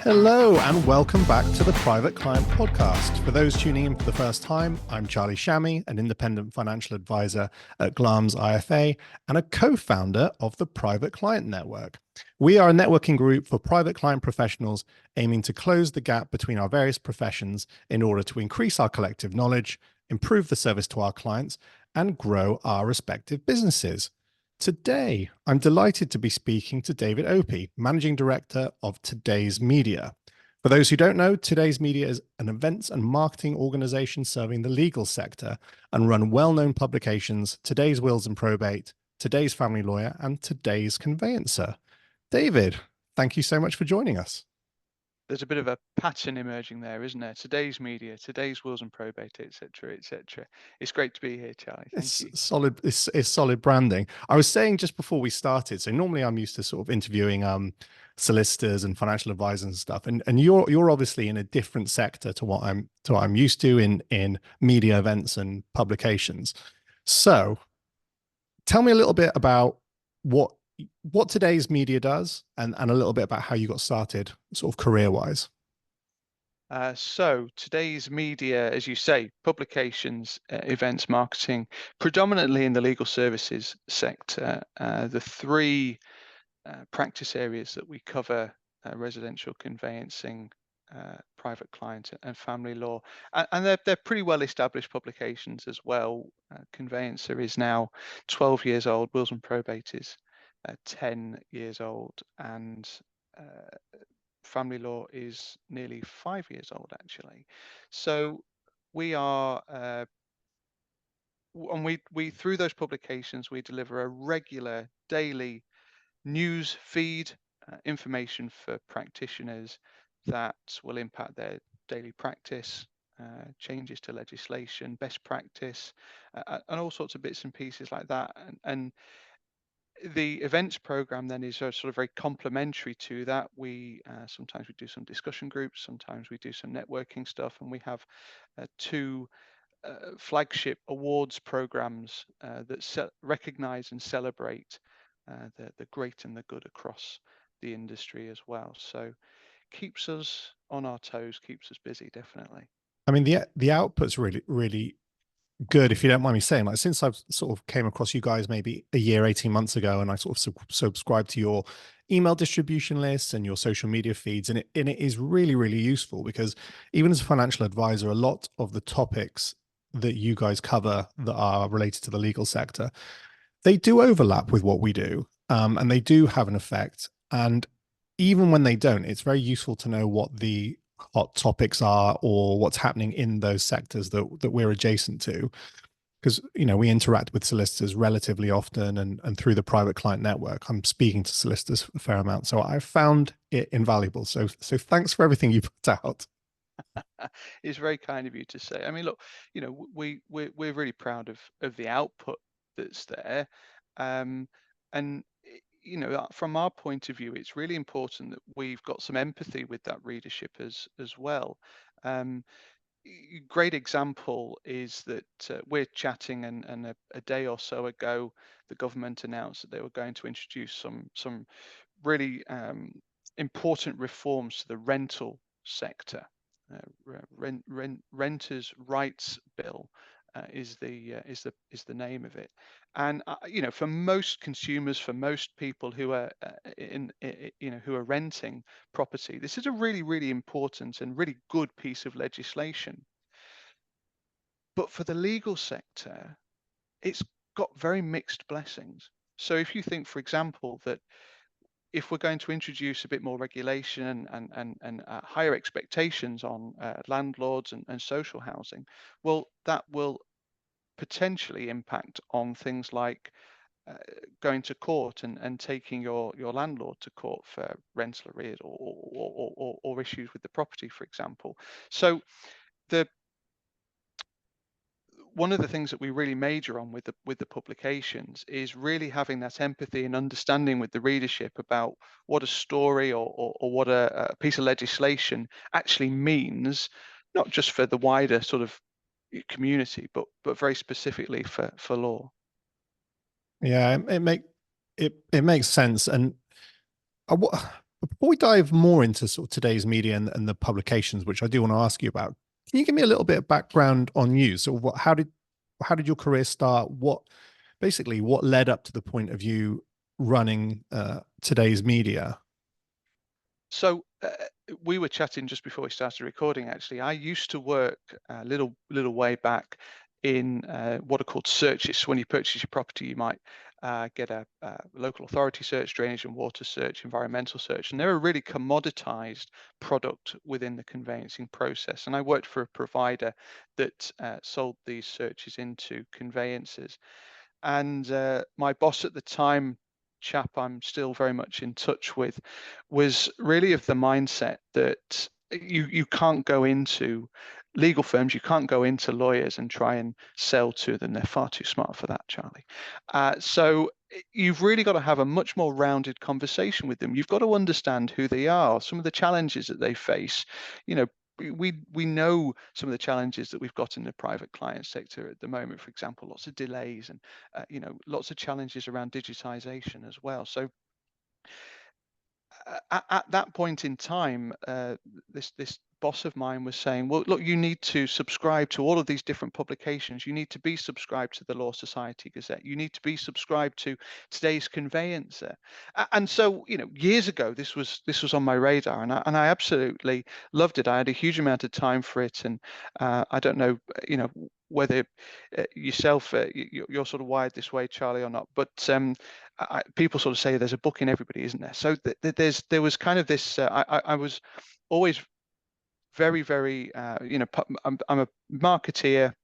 Hello and welcome back to the Private Client Podcast. For those tuning in for the first time, I'm Charlie Shammy, an independent financial advisor at Glams IFA and a co-founder of the Private Client Network. We are a networking group for private client professionals aiming to close the gap between our various professions in order to increase our collective knowledge, improve the service to our clients, and grow our respective businesses. Today, I'm delighted to be speaking to David Opie, Managing Director of Today's Media. For those who don't know, Today's Media is an events and marketing organization serving the legal sector and run well-known publications, Today's Wills Probate, Today's Family Lawyer, and Today's Conveyancer. David, thank you so much for joining us. There's a bit of a pattern emerging there, isn't there? Today's Media, Today's Wills and Probate, etc., etc. It's great to be here, Charlie. Thank you. Solid. It's solid branding. I was saying just before we started. So normally I'm used to sort of interviewing solicitors and financial advisors and stuff, and you're obviously in a different sector to what I'm used to in media events and publications. So tell me a little bit about what Today's Media does, and a little bit about how you got started, sort of career-wise. So Today's Media, as you say, publications, events, marketing, predominantly in the legal services sector. The three practice areas that we cover: residential conveyancing, private client, and family law, and they're pretty well established publications as well. Conveyancer is now 12 years old. Wills and Probate is 10 years old, and family law is nearly 5 years old, actually. So we are, and we through those publications, we deliver a regular daily news feed, information for practitioners that will impact their daily practice, changes to legislation, best practice, and all sorts of bits and pieces like that. And the events program then is sort of very complementary to that. We sometimes we do some discussion groups, sometimes we do some networking stuff, and we have two flagship awards programs that recognize and celebrate the great and the good across the industry as well. So keeps us on our toes, keeps us busy, definitely. I mean, the output's really good, if you don't mind me saying. Like, since I've sort of came across you guys maybe a year, 18 months ago, and I sort of subscribed to your email distribution lists and your social media feeds, and it is really useful, because even as a financial advisor, a lot of the topics that you guys cover that are related to the legal sector, they do overlap with what we do, and they do have an effect. And even when they don't, it's very useful to know what the hot topics are or what's happening in those sectors that we're adjacent to, because we interact with solicitors relatively often, and through the private client network I'm speaking to solicitors a fair amount, so I found it invaluable. So thanks for everything you put out. It's very kind of you to say. I mean, look, we're really proud of the output that's there, and from our point of view, it's really important that we've got some empathy with that readership as well. Great example is that we're chatting, and a day or so ago, the government announced that they were going to introduce some really important reforms to the rental sector. Renters' rights bill is the name of it. And for most consumers, for most people who are who are renting property, this is a really important and really good piece of legislation. But for the legal sector, it's got very mixed blessings. So if you think, for example, that if we're going to introduce a bit more regulation and higher expectations on landlords and social housing, well, that will potentially impact on things like going to court and taking your landlord to court for rental arrears or issues with the property, for example. So one of the things that we really major on with the publications is really having that empathy and understanding with the readership about what a story or what a piece of legislation actually means, not just for the wider sort of community, but very specifically for law. Yeah, it makes sense. And Before we dive more into sort of today's media and the publications, which I do want to ask you about, can you give me a little bit of background on you? So how did your career start? What led up to the point of you running today's media? So we were chatting just before we started recording. Actually, I used to work a little way back in what are called searches. When you purchase your property, you might get a local authority search, drainage and water search, environmental search, and they're a really commoditized product within the conveyancing process. And I worked for a provider that sold these searches into conveyancers. And my boss at the time, chap I'm still very much in touch with, was really of the mindset that you can't go into legal firms, you can't go into lawyers and try and sell to them. They're far too smart for that, Charlie. So you've really got to have a much more rounded conversation with them. You've got to understand who they are, some of the challenges that they face. You know, we know some of the challenges that we've got in the private client sector at the moment. For example, lots of delays and lots of challenges around digitization as well. So at that point in time, this boss of mine was saying, "Well, look, you need to subscribe to all of these different publications. You need to be subscribed to the Law Society Gazette. You need to be subscribed to today's Conveyancer." And so, years ago, this was on my radar, and I absolutely loved it. I had a huge amount of time for it, and I don't know, whether yourself you're sort of wired this way, Charlie, or not, but people sort of say there's a book in everybody, isn't there? So there was kind of this. I was always very, very. I'm a marketeer,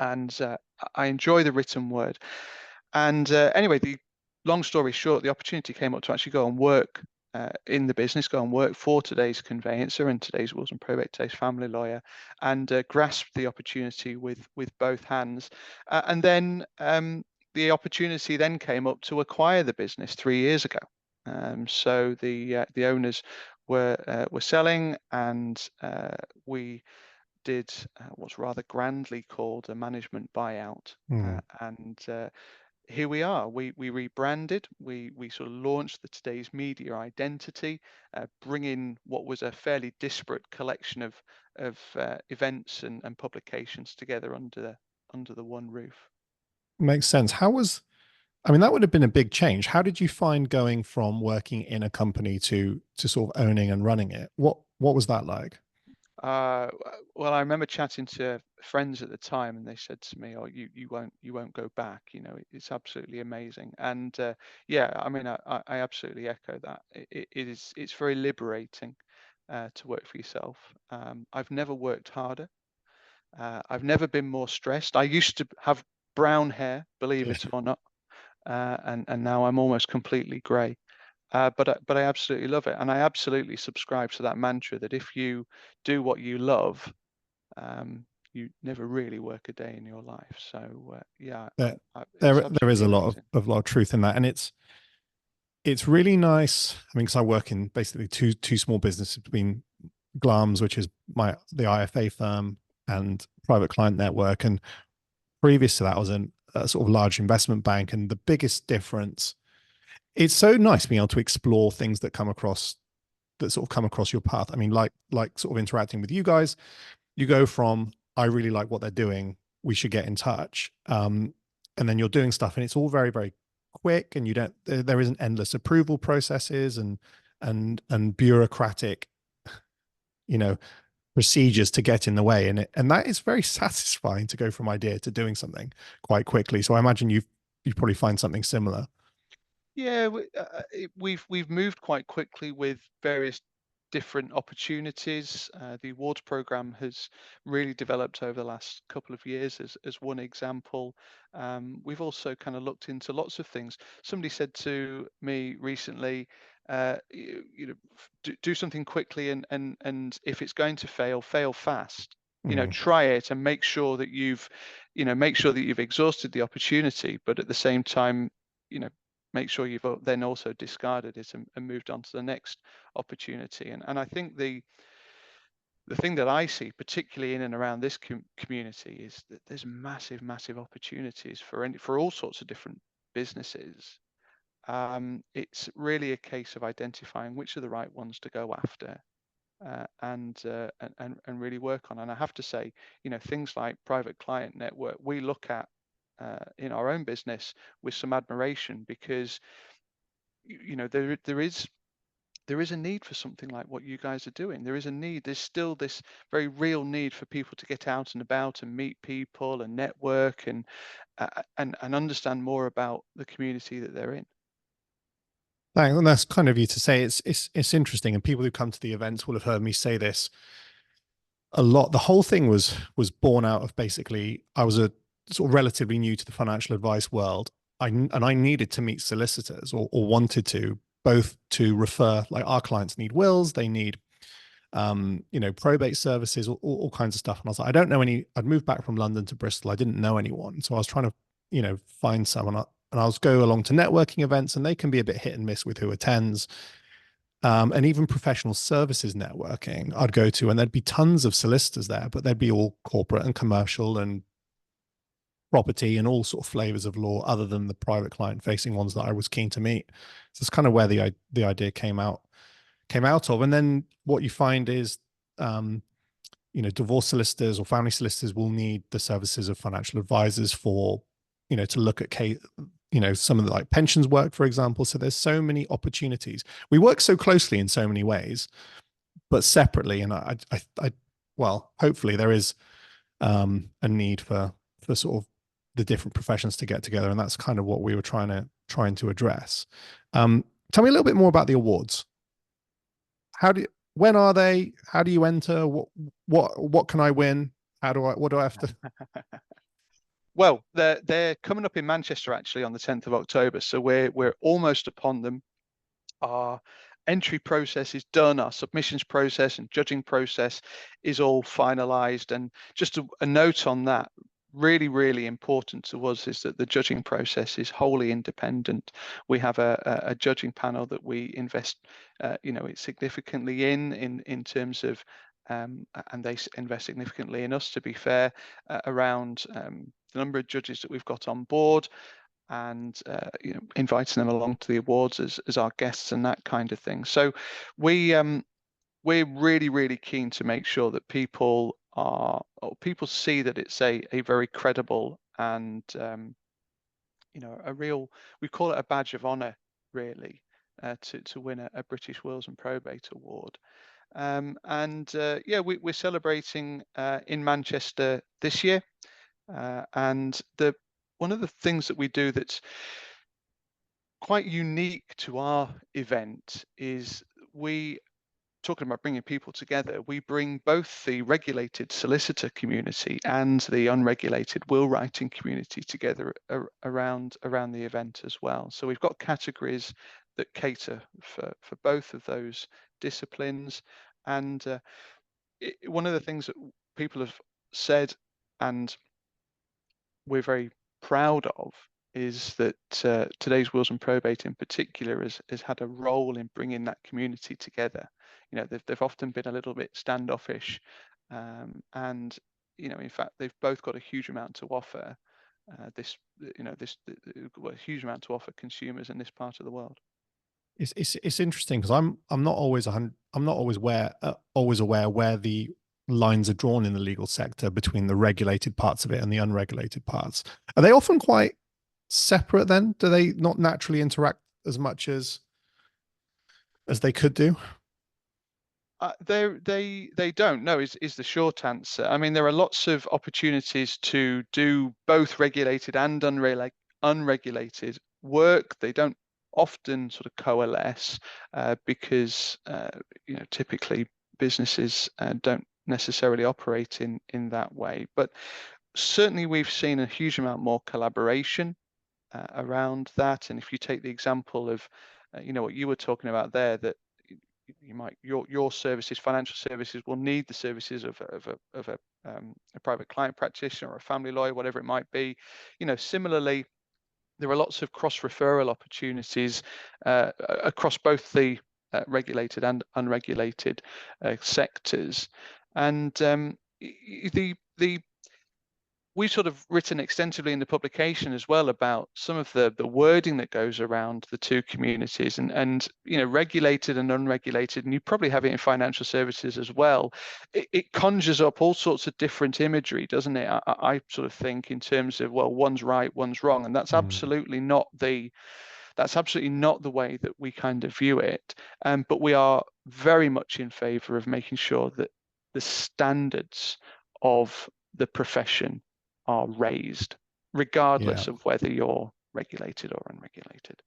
and I enjoy the written word. And anyway, the long story short, the opportunity came up to actually go and work in the business, go and work for today's conveyancer and today's wills and probate, today's family lawyer, and grasp the opportunity with both hands. And then the opportunity then came up to acquire the business 3 years ago. So the owners were selling, and we did what's rather grandly called a management buyout. Hmm. And Here we are. We rebranded. We sort of launched the Today's Media identity, bringing what was a fairly disparate collection of events and publications together under the one roof. Makes sense. I mean, that would have been a big change. How did you find going from working in a company to sort of owning and running it? What was that like? Uh, well, I remember chatting to friends at the time, and they said to me, "Oh, you won't go back. It's absolutely amazing." And yeah, I mean, I absolutely echo that. It's very liberating to work for yourself. I've never worked harder. I've never been more stressed. I used to have brown hair, believe Yeah. it or not, and now I'm almost completely grey. But I absolutely love it, and I absolutely subscribe to that mantra that if you do what you love, you never really work a day in your life. So yeah, There, it's there is absolutely a lot of, amazing. of lot of truth in that, and it's really nice. I mean, because I work in basically two small businesses between Glams, which is the IFA firm, and Private Client Network, and previous to that, I was in a sort of large investment bank, and the biggest difference. It's so nice being able to explore things that sort of come across your path. I mean, like sort of interacting with you guys, you go from I really like what they're doing, we should get in touch, and then you're doing stuff, and it's all very very quick, and you don't there isn't endless approval processes and bureaucratic, you know, procedures to get in the way, and that is very satisfying to go from idea to doing something quite quickly. So I imagine you probably find something similar. Yeah, we've moved quite quickly with various different opportunities. The awards program has really developed over the last couple of years, as one example. We've also kind of looked into lots of things. Somebody said to me recently, do something quickly, and if it's going to fail, fail fast. Mm. Try it and make sure that you've exhausted the opportunity, but at the same time, you know make sure you've then also discarded it and moved on to the next opportunity. And I think the thing that I see, particularly in and around this community, is that there's massive opportunities for all sorts of different businesses. It's really a case of identifying which are the right ones to go after, and really work on. And I have to say, things like private client network, we look at in our own business with some admiration, because there is a need for something like what you guys are doing. There is a need. There's still this very real need for people to get out and about and meet people and network and understand more about the community that they're in. Thanks. And that's kind of you to say. It's interesting, and people who come to the events will have heard me say this a lot. The whole thing was born out of, basically, I was a sort of relatively new to the financial advice world. I needed to meet solicitors, or wanted to, both to refer, like, our clients need wills, they need probate services, all kinds of stuff. And I was like, I don't know any. I'd moved back from London to Bristol. I didn't know anyone, so I was trying to find someone. And I was go along to networking events, and they can be a bit hit and miss with who attends. And even professional services networking I'd go to, and there'd be tons of solicitors there, but they'd be all corporate and commercial and property and all sort of flavors of law, other than the private client facing ones that I was keen to meet. So it's kind of where the idea came out of. And then what you find is, divorce solicitors or family solicitors will need the services of financial advisors for, to look at case, some of the, like, pensions work, for example. So there's so many opportunities. We work so closely in so many ways, but separately. And well, hopefully there is a need for sort of the different professions to get together, and that's kind of what we were trying to address. Tell me a little bit more about the awards. When are they? How do you enter? What can I win? What do I have to? Well, they're coming up in Manchester actually on the 10th of October, so we're almost upon them. Our entry process is done, our submissions process and judging process is all finalized. And just a note on that, really, really important to us, is that the judging process is wholly independent. We have a judging panel that we invest significantly in terms of and they invest significantly in us, to be fair, around the number of judges that we've got on board, and inviting them along to the awards as our guests and that kind of thing. So we're really, really keen to make sure that people see that it's a very credible and a real, we call it a badge of honor, really, to win a British Wills and Probate Award. We're celebrating in Manchester this year, and one of the things that we do that's quite unique to our event is, talking about bringing people together, we bring both the regulated solicitor community and the unregulated will writing community together around the event as well. So we've got categories that cater for both of those disciplines. And one of the things that people have said, and we're very proud of, is that today's Wills and Probate in particular has had a role in bringing that community together. They've often been a little bit standoffish, and in fact, they've both got a huge amount to offer. A huge amount to offer consumers in this part of the world. It's interesting, because I'm not always always aware where the lines are drawn in the legal sector between the regulated parts of it and the unregulated parts. Are they often quite separate then? Do they not naturally interact as much as they could do? They don't. No, is the short answer. I mean, there are lots of opportunities to do both regulated and unregulated work. They don't often sort of coalesce, because typically businesses don't necessarily operate in that way. But certainly we've seen a huge amount more collaboration around that. And if you take the example of what you were talking about there, that your services, financial services, will need the services of a private client practitioner or a family lawyer, whatever it might be. Similarly, there are lots of cross referral opportunities across both the regulated and unregulated sectors. And the we've sort of written extensively in the publication as well about some of the wording that goes around the two communities, and regulated and unregulated, and you probably have it in financial services as well. It conjures up all sorts of different imagery, doesn't it? I sort of think in terms of, well, one's right, one's wrong, and that's absolutely not the way that we kind of view it. But we are very much in favour of making sure that the standards of the profession are raised, Yeah. regardless of whether you're regulated or unregulated.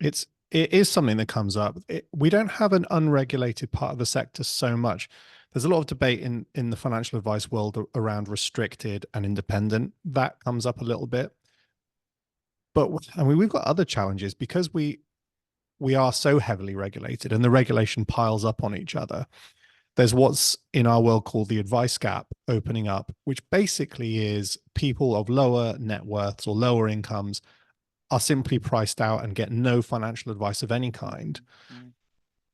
It is something that comes up. We don't have an unregulated part of the sector so much. There's a lot of debate in the financial advice world around restricted and independent. That comes up a little bit. But I mean, we've got other challenges because we are so heavily regulated and the regulation piles up on each other. There's what's in our world called the advice gap opening up, which basically is people of lower net worths or lower incomes are simply priced out and get no financial advice of any kind. Mm.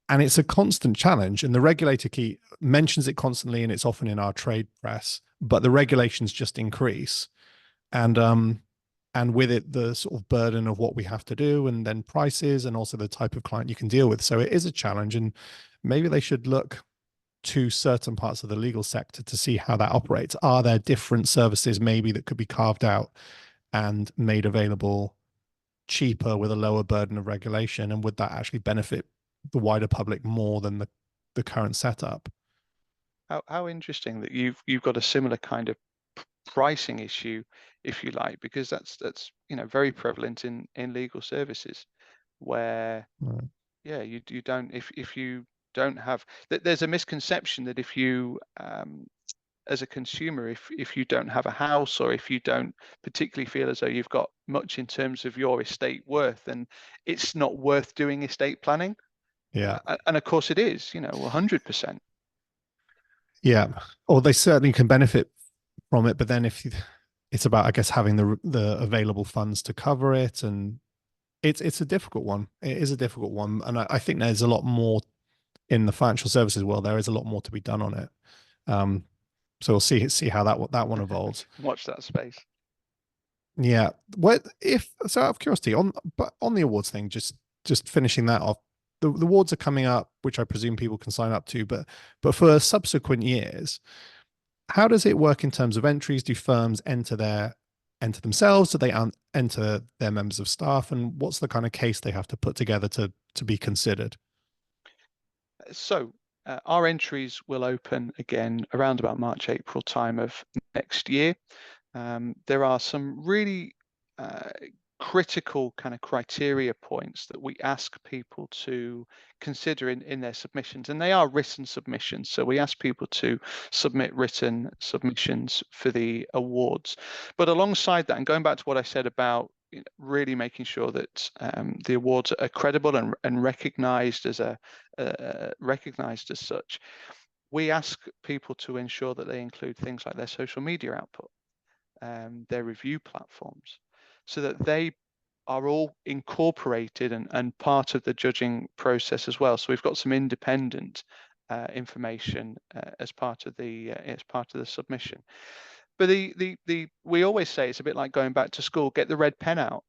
And it's a constant challenge. And the regulator key mentions it constantly, and it's often in our trade press, but the regulations just increase. And with it, the sort of burden of what we have to do, and then prices, and also the type of client you can deal with. So it is a challenge. And maybe they should look to certain parts of the legal sector to see how that operates. Are there different services maybe that could be carved out and made available cheaper with a lower burden of regulation? And would that actually benefit the wider public more than the current setup? How interesting that you've got a similar kind of pricing issue, if you like, because that's very prevalent in legal services, where Right. you don't, if you don't have, there's a misconception that if you as a consumer, if you don't have a house, or if you don't particularly feel as though you've got much in terms of your estate worth, then it's not worth doing estate planning. Yeah. And of course it is, 100%. Yeah. Or they certainly can benefit from it, but then it's about, I guess, having the available funds to cover it, and it's a difficult one. It is a difficult one, and I think there's a lot more in the financial services world. There is a lot more to be done on it. Um, so we'll see how that one evolves. Watch that space. Yeah. What if so? Out of curiosity, on the awards thing, just finishing that off. The awards are coming up, which I presume people can sign up to, but for subsequent years, how does it work in terms of entries? Do firms enter themselves? Do they enter their members of staff? And what's the kind of case they have to put together to be considered? So our entries will open again around about March, April time of next year. There are some really critical kind of criteria points that we ask people to consider in their submissions, and they are written submissions. So we ask people to submit written submissions for the awards. But alongside that, and going back to what I said about really making sure that the awards are credible and recognized as recognized as such, we ask people to ensure that they include things like their social media output, their review platforms, so that they are all incorporated and part of the judging process as well. So we've got some independent information as part of the submission. But the we always say it's a bit like going back to school. Get the red pen out.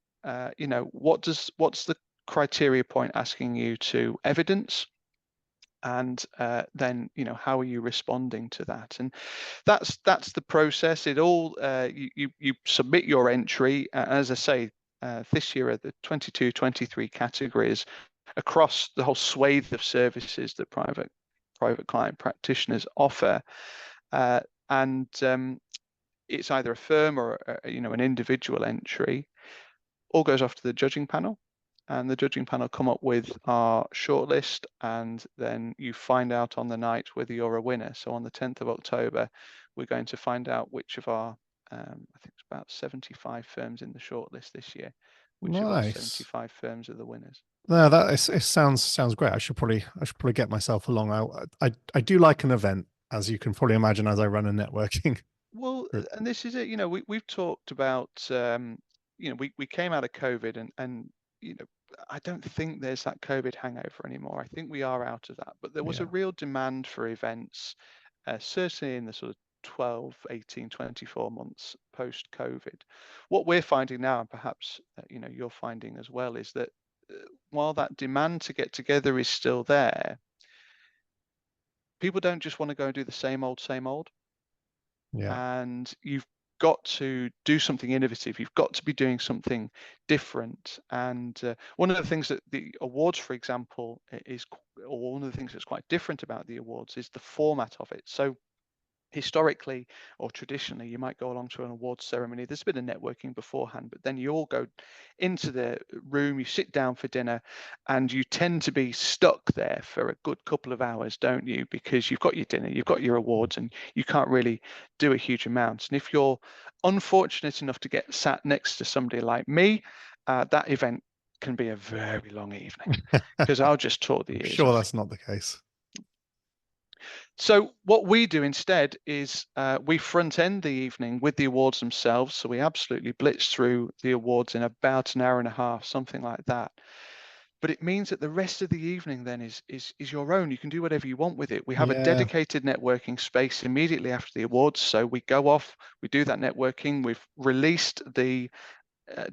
What's the criteria point asking you to evidence? And then how are you responding to that? And that's the process. It all you submit your entry, as I say, this year are the 22-23 categories across the whole swathe of services that private client practitioners offer, and it's either a firm or an individual entry. All goes off to the judging panel, and the judging panel come up with our shortlist, and then you find out on the night whether you're a winner. So on the 10th of October, we're going to find out which of our, I think it's about 75 firms in the shortlist this year, which of our Nice. 75 firms are the winners. No, it sounds great. I should probably get myself along. I do like an event, as you can probably imagine, as I run a networking Well, group. and this is it. We've talked about, we came out of COVID, and I don't think there's that COVID hangover anymore. I think we are out of that. But there was a Yeah. real demand for events, certainly in the sort of 12, 18, 24 months post COVID. What we're finding now, and perhaps you're finding as well, is that while that demand to get together is still there, people don't just want to go and do the same old, same old. Yeah. And you've got to do something innovative. You've got to be doing something different. And one of the things that the awards, for example, or one of the things that's quite different about the awards is the format of it. So historically or traditionally, you might go along to an awards ceremony. There's a bit of networking beforehand, but then you all go into the room, you sit down for dinner, and you tend to be stuck there for a good couple of hours, don't you? Because you've got your dinner, you've got your awards, and you can't really do a huge amount. And if you're unfortunate enough to get sat next to somebody like me, that event can be a very long evening because I'll just talk the I'm ears sure off. that's not the case. So what we do instead is we front end the evening with the awards themselves. So we absolutely blitz through the awards in about an hour and a half, something like that. But it means that the rest of the evening then is your own. You can do whatever you want with it. We have a Yeah. dedicated networking space immediately after the awards. So we go off, we do that networking. We've released the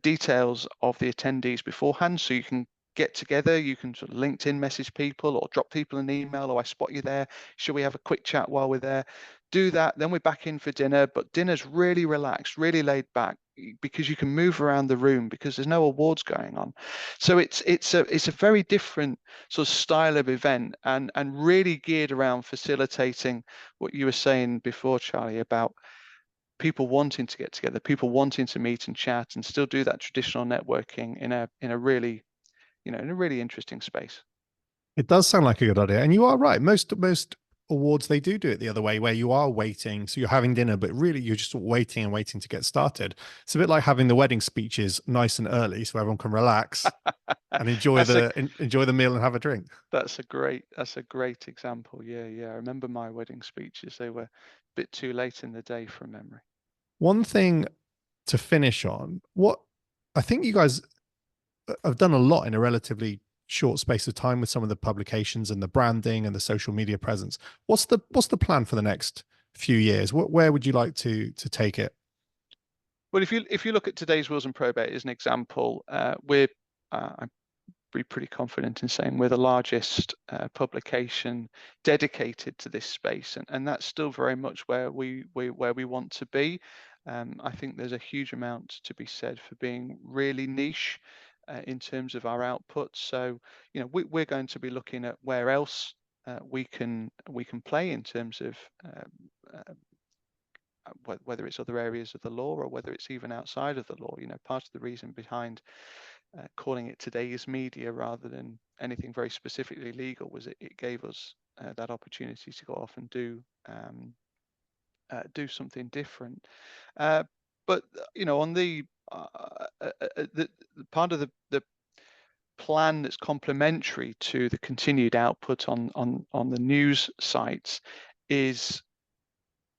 details of the attendees beforehand, so you can get together, you can sort of LinkedIn message people or drop people an email, or I spot you there, should we have a quick chat while we're there? Do that, then we're back in for dinner, but dinner's really relaxed, really laid back, because you can move around the room because there's no awards going on. So it's a very different sort of style of event, and really geared around facilitating what you were saying before, Charlie, about people wanting to get together, people wanting to meet and chat and still do that traditional networking in a really, in a really interesting space. It does sound like a good idea. And you are right. Most awards, they do it the other way, where you are waiting. So you're having dinner, but really you're just waiting and waiting to get started. It's a bit like having the wedding speeches nice and early so everyone can relax and enjoy That's a enjoy the meal and have a drink. that's a great example. Yeah, yeah. I remember my wedding speeches. They were a bit too late in the day from memory. One thing to finish on, what I think you guys have done a lot in a relatively short space of time with some of the publications and the branding and the social media presence. What's the plan for the next few years? Where would you like to take it? Well, if you look at today's Wills and Probate as an example, we're I'm pretty confident in saying we're the largest publication dedicated to this space, and that's still very much where we want to be. I think there's a huge amount to be said for being really niche in terms of our output. So, we're going to be looking at where else we can play in terms of whether it's other areas of the law or whether it's even outside of the law. Part of the reason behind calling it today's media rather than anything very specifically legal was it gave us that opportunity to go off and do something different. But on the part of the plan that's complementary to the continued output on the news sites is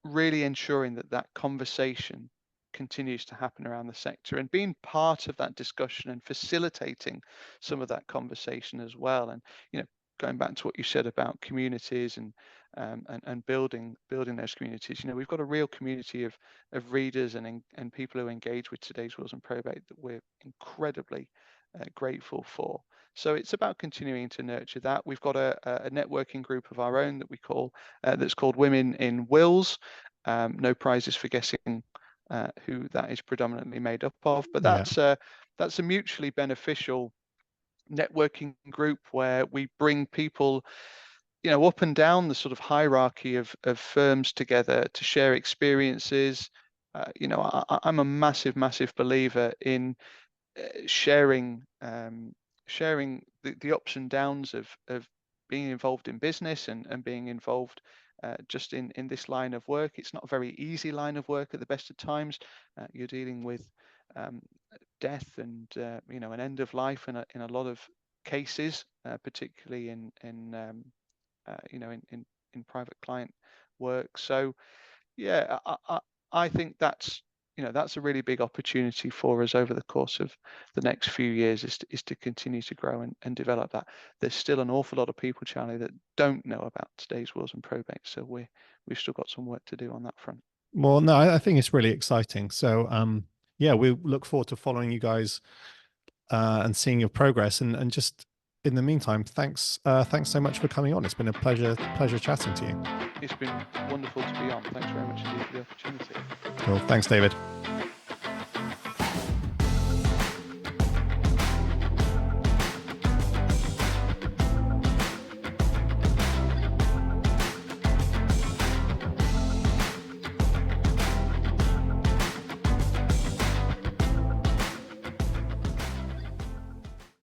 really ensuring that that conversation continues to happen around the sector and being part of that discussion and facilitating some of that conversation as well. And going back to what you said about communities and building those communities, we've got a real community of readers and people who engage with today's Wills and Probate that we're incredibly grateful for. So it's about continuing to nurture that. We've got a networking group of our own that we call that's called Women in Wills. No prizes for guessing who that is predominantly made up of, but Yeah. that's a mutually beneficial networking group where we bring people up and down the sort of hierarchy of firms together to share experiences. I'm a massive believer in sharing the ups and downs of being involved in business and being involved just in this line of work. It's not a very easy line of work at the best of times. You're dealing with um, death and an end of life in a lot of cases, particularly in private client work. So yeah, I think that's that's a really big opportunity for us over the course of the next few years, is to continue to grow and develop that. There's still an awful lot of people, Charlie, that don't know about today's wills and probate, so we've still got some work to do on that front. Well, no, I think it's really exciting. So, yeah, we look forward to following you guys and seeing your progress. And just in the meantime, thanks so much for coming on. It's been a pleasure chatting to you. It's been wonderful to be on. Thanks very much indeed for the opportunity. Cool. Thanks, David.